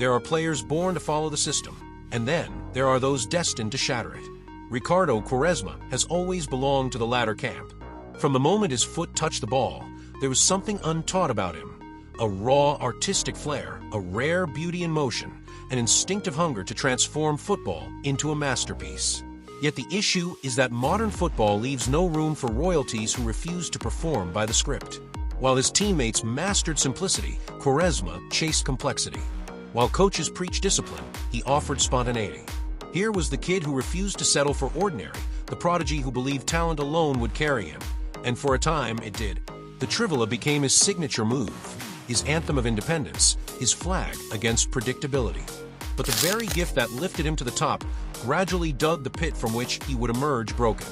There are players born to follow the system, and then there are those destined to shatter it. Ricardo Quaresma has always belonged to the latter camp. From the moment his foot touched the ball, there was something untaught about him. A raw artistic flair, a rare beauty in motion, an instinctive hunger to transform football into a masterpiece. Yet the issue is that modern football leaves no room for royalties who refuse to perform by the script. While his teammates mastered simplicity, Quaresma chased complexity. While coaches preached discipline, he offered spontaneity. Here was the kid who refused to settle for ordinary, the prodigy who believed talent alone would carry him. And for a time, it did. The trivela became his signature move, his anthem of independence, his flag against predictability. But the very gift that lifted him to the top gradually dug the pit from which he would emerge broken.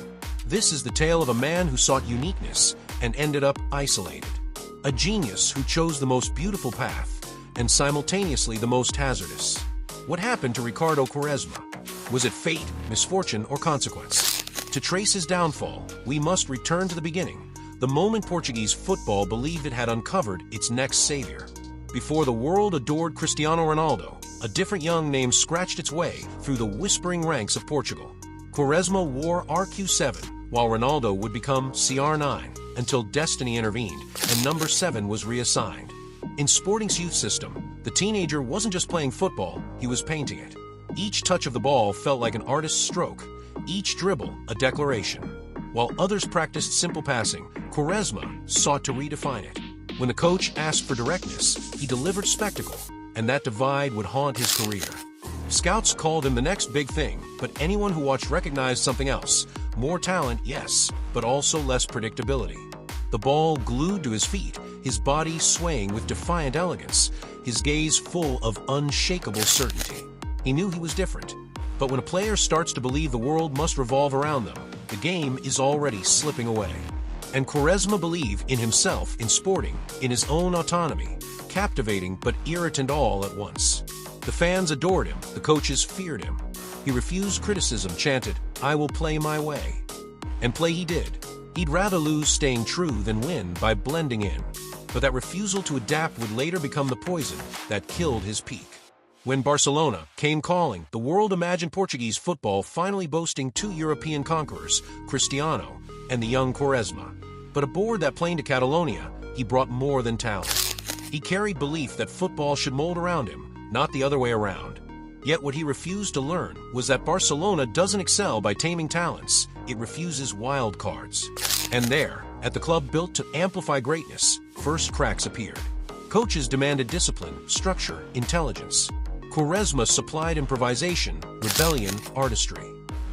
This is the tale of a man who sought uniqueness and ended up isolated. A genius who chose the most beautiful path and simultaneously the most hazardous. What happened to Ricardo Quaresma? Was it fate, misfortune, or consequence? To trace his downfall, we must return to the beginning, the moment Portuguese football believed it had uncovered its next savior. Before the world adored Cristiano Ronaldo, a different young name scratched its way through the whispering ranks of Portugal. Quaresma wore RQ7, while Ronaldo would become CR9, until destiny intervened and number 7 was reassigned. In Sporting's youth system, the teenager wasn't just playing football, he was painting it. Each touch of the ball felt like an artist's stroke, each dribble a declaration. While others practiced simple passing, Quaresma sought to redefine it. When the coach asked for directness, he delivered spectacle, and that divide would haunt his career. Scouts called him the next big thing, but anyone who watched recognized something else. More talent, yes, but also less predictability. The ball glued to his feet, his body swaying with defiant elegance, his gaze full of unshakable certainty. He knew he was different. But when a player starts to believe the world must revolve around them, the game is already slipping away. And Quaresma believed in himself, in Sporting, in his own autonomy, captivating but irritant all at once. The fans adored him, the coaches feared him. He refused criticism, chanted, "I will play my way." And play he did. He'd rather lose staying true than win by blending in. But that refusal to adapt would later become the poison that killed his peak. When Barcelona came calling, the world imagined Portuguese football finally boasting 2 European conquerors, Cristiano and the young Quaresma. But aboard that plane to Catalonia, he brought more than talent. He carried belief that football should mold around him, not the other way around. Yet what he refused to learn was that Barcelona doesn't excel by taming talents, it refuses wild cards. And there, at the club built to amplify greatness, first cracks appeared. Coaches demanded discipline, structure, intelligence. Quaresma supplied improvisation, rebellion, artistry.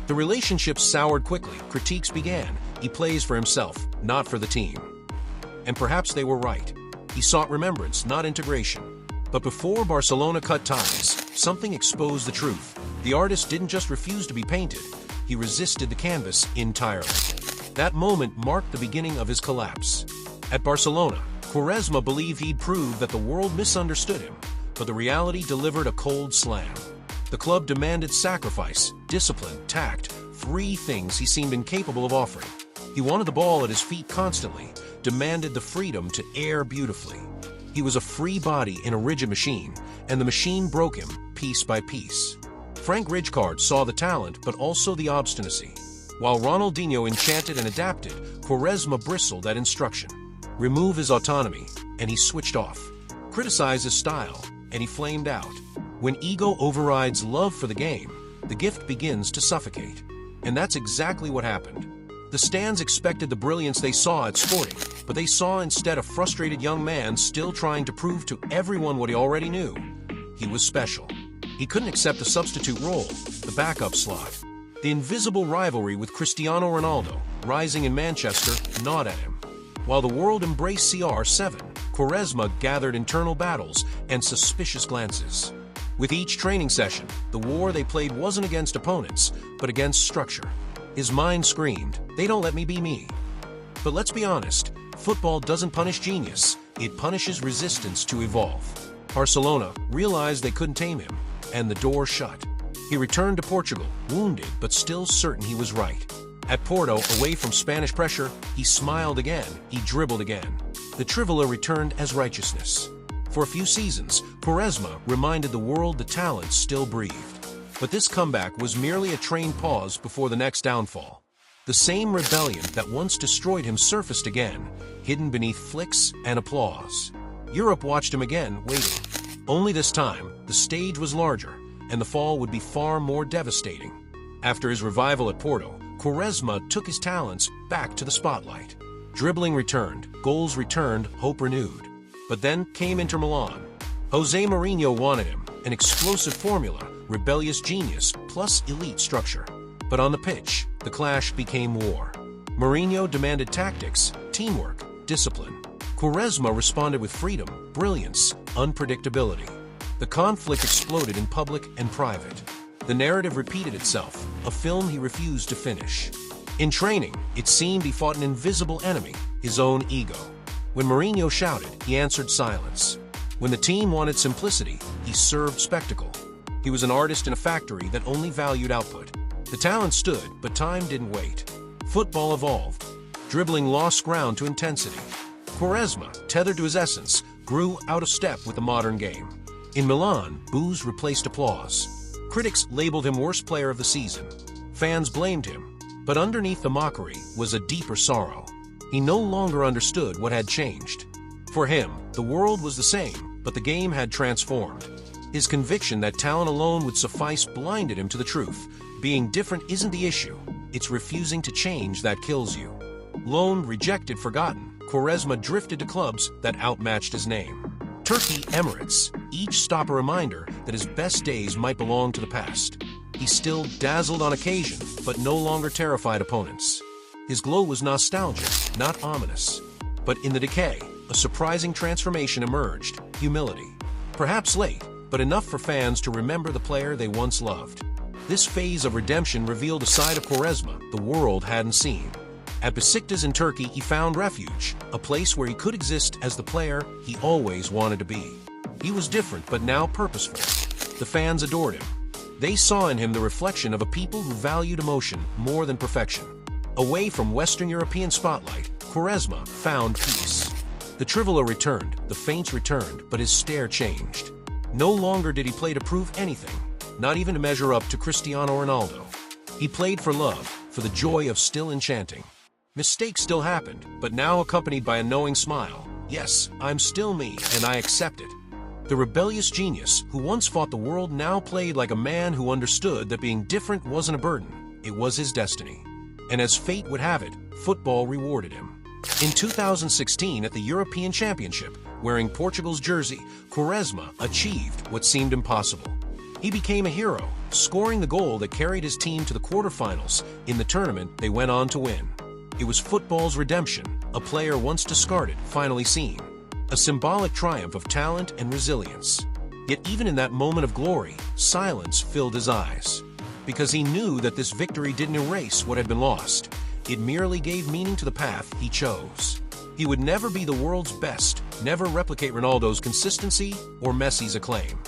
The relationship soured quickly, critiques began. He plays for himself, not for the team. And perhaps they were right. He sought remembrance, not integration. But before Barcelona cut ties, something exposed the truth. The artist didn't just refuse to be painted, he resisted the canvas entirely. That moment marked the beginning of his collapse. At Barcelona, Quaresma believed he'd proved that the world misunderstood him, but the reality delivered a cold slam. The club demanded sacrifice, discipline, tact, 3 things he seemed incapable of offering. He wanted the ball at his feet constantly, demanded the freedom to air beautifully. He was a free body in a rigid machine, and the machine broke him piece by piece. Frank Rijkaard saw the talent, but also the obstinacy. While Ronaldinho enchanted and adapted, Quaresma bristled at instruction. Remove his autonomy, and he switched off. Criticize his style, and he flamed out. When ego overrides love for the game, the gift begins to suffocate. And that's exactly what happened. The stands expected the brilliance they saw at Sporting, but they saw instead a frustrated young man still trying to prove to everyone what he already knew. He was special. He couldn't accept the substitute role, the backup slot. The invisible rivalry with Cristiano Ronaldo, rising in Manchester, gnawed at him. While the world embraced CR7, Quaresma gathered internal battles and suspicious glances. With each training session, the war they played wasn't against opponents, but against structure. His mind screamed, "They don't let me be me." But let's be honest, football doesn't punish genius, it punishes resistance to evolve. Barcelona realized they couldn't tame him, and the door shut. He returned to Portugal, wounded but still certain he was right. At Porto, away from Spanish pressure, he smiled again, he dribbled again. The trivela returned as righteousness. For a few seasons, Quaresma reminded the world the talent still breathed. But this comeback was merely a train pause before the next downfall. The same rebellion that once destroyed him surfaced again, hidden beneath flicks and applause. Europe watched him again, waiting. Only this time, the stage was larger, and the fall would be far more devastating. After his revival at Porto, Quaresma took his talents back to the spotlight. Dribbling returned, goals returned, hope renewed. But then came Inter Milan. Jose Mourinho wanted him, an explosive formula, rebellious genius, plus elite structure. But on the pitch, the clash became war. Mourinho demanded tactics, teamwork, discipline. Quaresma responded with freedom, brilliance, unpredictability. The conflict exploded in public and private. The narrative repeated itself, a film he refused to finish. In training, it seemed he fought an invisible enemy, his own ego. When Mourinho shouted, he answered silence. When the team wanted simplicity, he served spectacle. He was an artist in a factory that only valued output. The talent stood, but time didn't wait. Football evolved. Dribbling lost ground to intensity. Quaresma, tethered to his essence, grew out of step with the modern game. In Milan, boos replaced applause. Critics labeled him worst player of the season. Fans blamed him. But underneath the mockery was a deeper sorrow. He no longer understood what had changed. For him, the world was the same, but the game had transformed. His conviction that talent alone would suffice blinded him to the truth. Being different isn't the issue. It's refusing to change that kills you. Loaned, rejected, forgotten, Quaresma drifted to clubs that outmatched his name. Turkey, Emirates, each stop a reminder that his best days might belong to the past. He still dazzled on occasion, but no longer terrified opponents. His glow was nostalgic, not ominous. But in the decay, a surprising transformation emerged, humility. Perhaps late, but enough for fans to remember the player they once loved. This phase of redemption revealed a side of Quaresma the world hadn't seen. At Besiktas in Turkey, he found refuge, a place where he could exist as the player he always wanted to be. He was different, but now purposeful. The fans adored him. They saw in him the reflection of a people who valued emotion more than perfection. Away from Western European spotlight, Quaresma found peace. The trivela returned, the feints returned, but his stare changed. No longer did he play to prove anything, not even to measure up to Cristiano Ronaldo. He played for love, for the joy of still enchanting. Mistakes still happened, but now accompanied by a knowing smile. Yes, I'm still me, and I accept it. The rebellious genius who once fought the world now played like a man who understood that being different wasn't a burden, it was his destiny. And as fate would have it, football rewarded him. In 2016 at the European Championship, wearing Portugal's jersey, Quaresma achieved what seemed impossible. He became a hero, scoring the goal that carried his team to the quarterfinals. In the tournament, they went on to win. It was football's redemption, a player once discarded, finally seen. A symbolic triumph of talent and resilience. Yet even in that moment of glory, silence filled his eyes. Because he knew that this victory didn't erase what had been lost. It merely gave meaning to the path he chose. He would never be the world's best, never replicate Ronaldo's consistency or Messi's acclaim.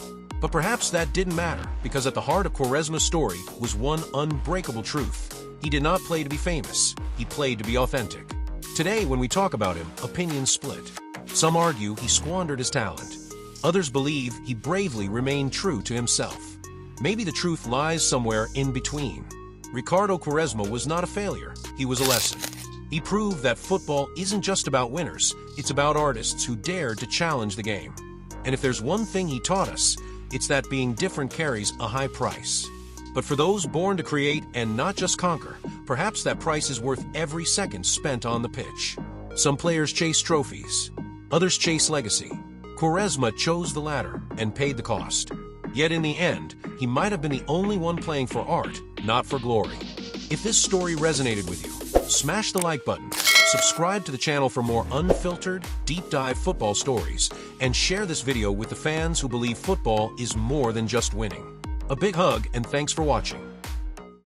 But perhaps that didn't matter, because at the heart of Quaresma's story was one unbreakable truth. He did not play to be famous. He played to be authentic. Today, when we talk about him, opinions split. Some argue he squandered his talent. Others believe he bravely remained true to himself. Maybe the truth lies somewhere in between. Ricardo Quaresma was not a failure. He was a lesson. He proved that football isn't just about winners. It's about artists who dared to challenge the game. And if there's one thing he taught us, it's that being different carries a high price. But for those born to create and not just conquer, perhaps that price is worth every second spent on the pitch. Some players chase trophies. Others chase legacy. Quaresma chose the latter and paid the cost. Yet in the end, he might have been the only one playing for art, not for glory. If this story resonated with you, smash the like button, subscribe to the channel for more unfiltered, deep-dive football stories, and share this video with the fans who believe football is more than just winning. A big hug and thanks for watching.